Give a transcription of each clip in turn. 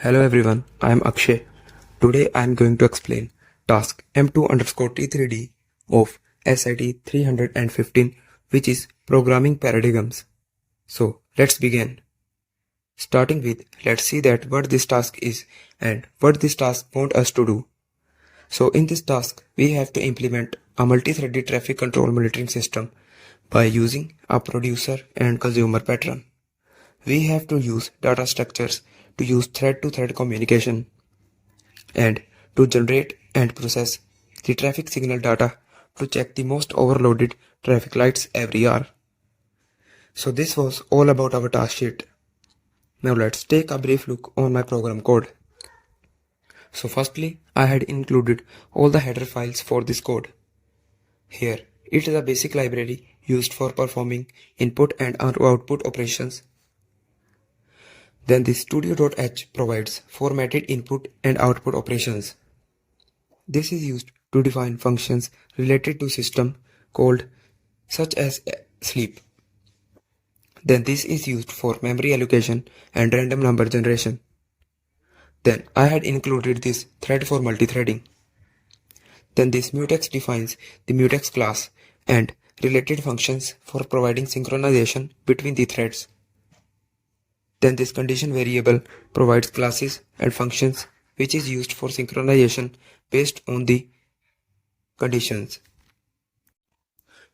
Hello everyone, I am Akshay. Today I am going to explain task M2_T3D of SIT315, which is programming paradigms. So let's begin. Starting with, let's see that what this task is and what this task wants us to do. So in this task, we have to implement a multi-threaded traffic control monitoring system by using a producer and consumer pattern. We have to use data structures to use thread-to-thread communication and to generate and process the traffic signal data to check the most overloaded traffic lights every hour. So this was all about our task sheet. Now let's take a brief look on my program code. So firstly, I had included all the header files for this code. Here, it is a basic library used for performing input and output operations. Then the studio.h provides formatted input and output operations. This is used to define functions related to system called such as sleep. Then this is used for memory allocation and random number generation. Then I had included this thread for multithreading. Then this mutex defines the mutex class and related functions for providing synchronization between the threads. Then this condition variable provides classes and functions which is used for synchronization based on the conditions.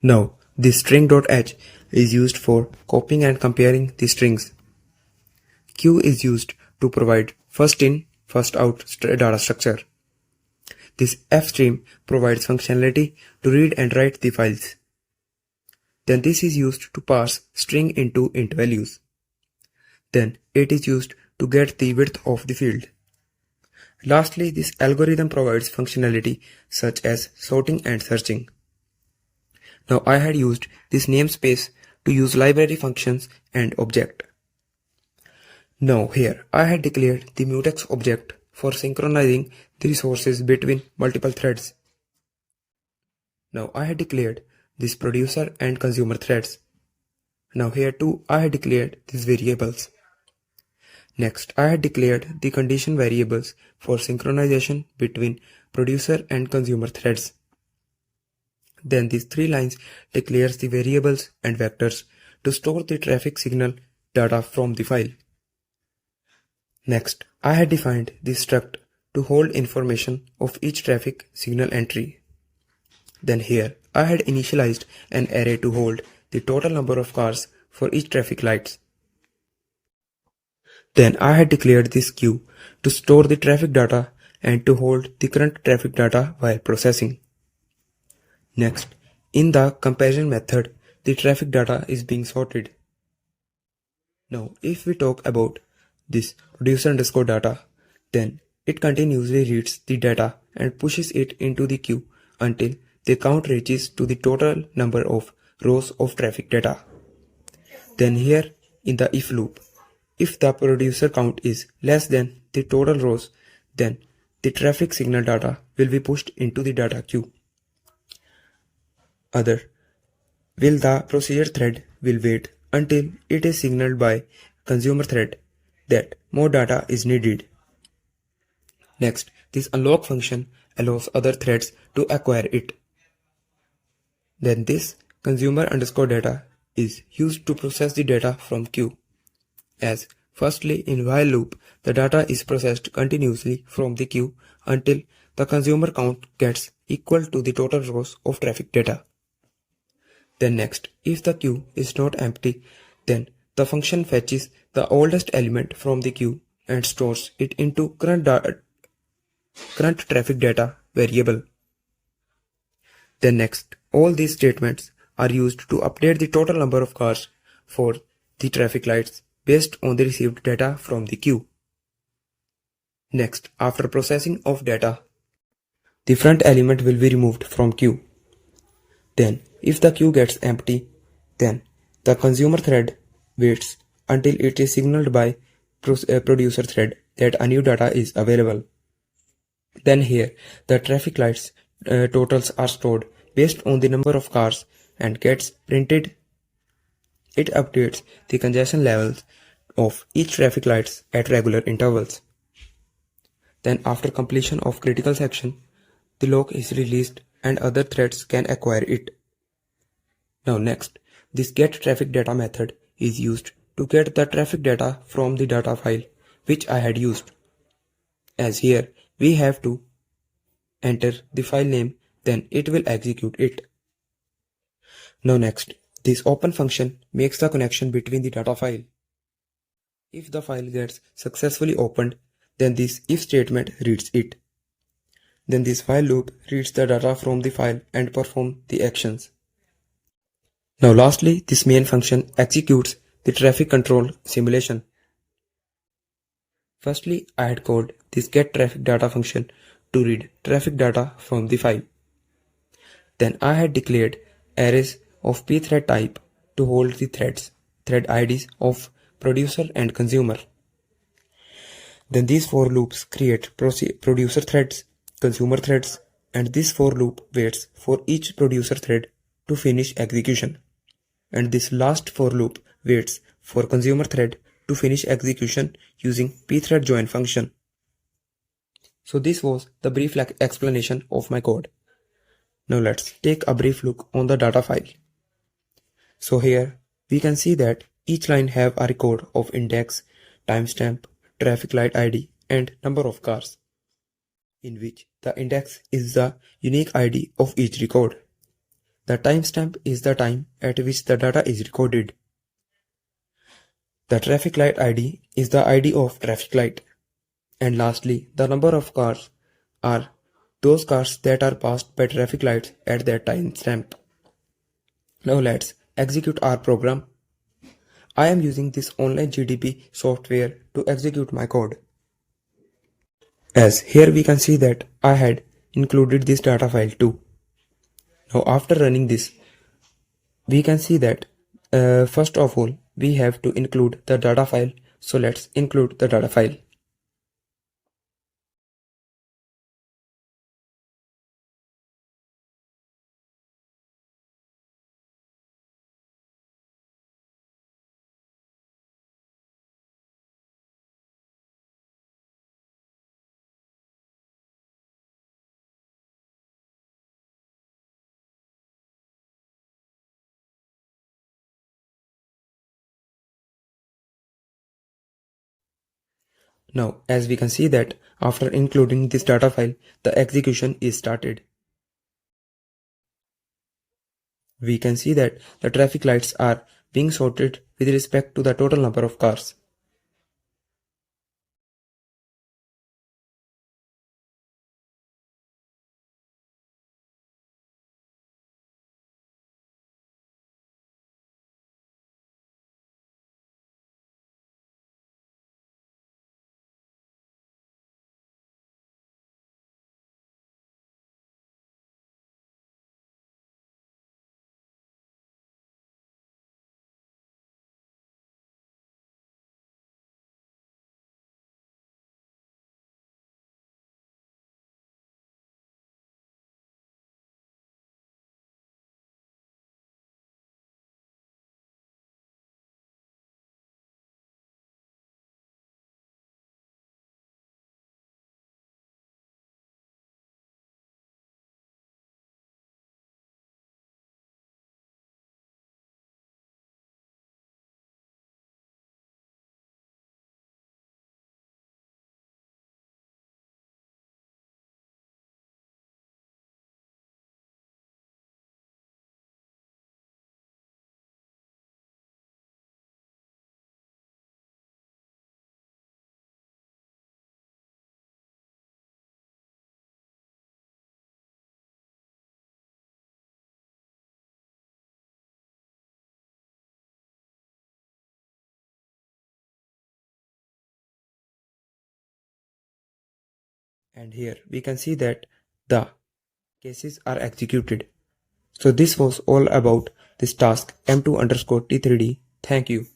Now, this string.h is used for copying and comparing the strings. Q is used to provide first in, first out data structure. This fstream provides functionality to read and write the files. Then this is used to parse string into int values. Then it is used to get the width of the field. Lastly, this algorithm provides functionality such as sorting and searching. Now I had used this namespace to use library functions and object. Now here I had declared the mutex object for synchronizing the resources between multiple threads. Now I had declared this producer and consumer threads. Now here too I had declared these variables. Next, I had declared the condition variables for synchronization between producer and consumer threads. Then these three lines declares the variables and vectors to store the traffic signal data from the file. Next, I had defined the struct to hold information of each traffic signal entry. Then here, I had initialized an array to hold the total number of cars for each traffic lights. Then I had declared this queue to store the traffic data and to hold the current traffic data while processing. Next, in the comparison method, the traffic data is being sorted. Now, if we talk about this producer_data, then it continuously reads the data and pushes it into the queue until the count reaches to the total number of rows of traffic data. Then here in the if loop, if the producer count is less than the total rows, then the traffic signal data will be pushed into the data queue. Will the procedure thread will wait until it is signaled by consumer thread that more data is needed. Next, this unlock function allows other threads to acquire it. Then this consumer_data is used to process the data from queue. As firstly, in while loop, the data is processed continuously from the queue until the consumer count gets equal to the total rows of traffic data. Then next, if the queue is not empty, then the function fetches the oldest element from the queue and stores it into current traffic data variable. Then next, all these statements are used to update the total number of cars for the traffic lights based on the received data from the queue. Next, after processing of data, the front element will be removed from queue. Then, if the queue gets empty, then the consumer thread waits until it is signaled by producer thread that a new data is available. Then here, the traffic lights totals are stored based on the number of cars and gets printed. It updates the congestion levels of each traffic lights at regular intervals. Then after completion of critical section, the lock is released and other threads can acquire it. Now next, this get traffic data method is used to get the traffic data from the data file which I had used. As here we have to enter the file name, then it will execute it. Now next, this open function makes the connection between the data file. If the file gets successfully opened, then this if statement reads it. Then this while loop reads the data from the file and performs the actions. Now lastly, this main function executes the traffic control simulation. Firstly, I had called this get traffic data function to read traffic data from the file. Then I had declared arrays of pthread type to hold the thread IDs of producer and consumer. Then these for loops create producer threads, consumer threads, and this for loop waits for each producer thread to finish execution. And this last for loop waits for consumer thread to finish execution using pthread join function. So this was the brief explanation of my code. Now let's take a brief look on the data file. So here we can see that each line have a record of index, timestamp, traffic light ID and number of cars, in which the index is the unique ID of each record. The timestamp is the time at which the data is recorded. The traffic light ID is the ID of traffic light. And lastly, the number of cars are those cars that are passed by traffic lights at that timestamp. Now let's execute our program. I am using this online GDP software to execute my code. As here we can see that I had included this data file too. Now after running this, we can see that first of all we have to include the data file. So let's include the data file. Now, as we can see that after including this data file, the execution is started. We can see that the traffic lights are being sorted with respect to the total number of cars. And here we can see that the cases are executed. So this was all about this task M2_T3D. Thank you.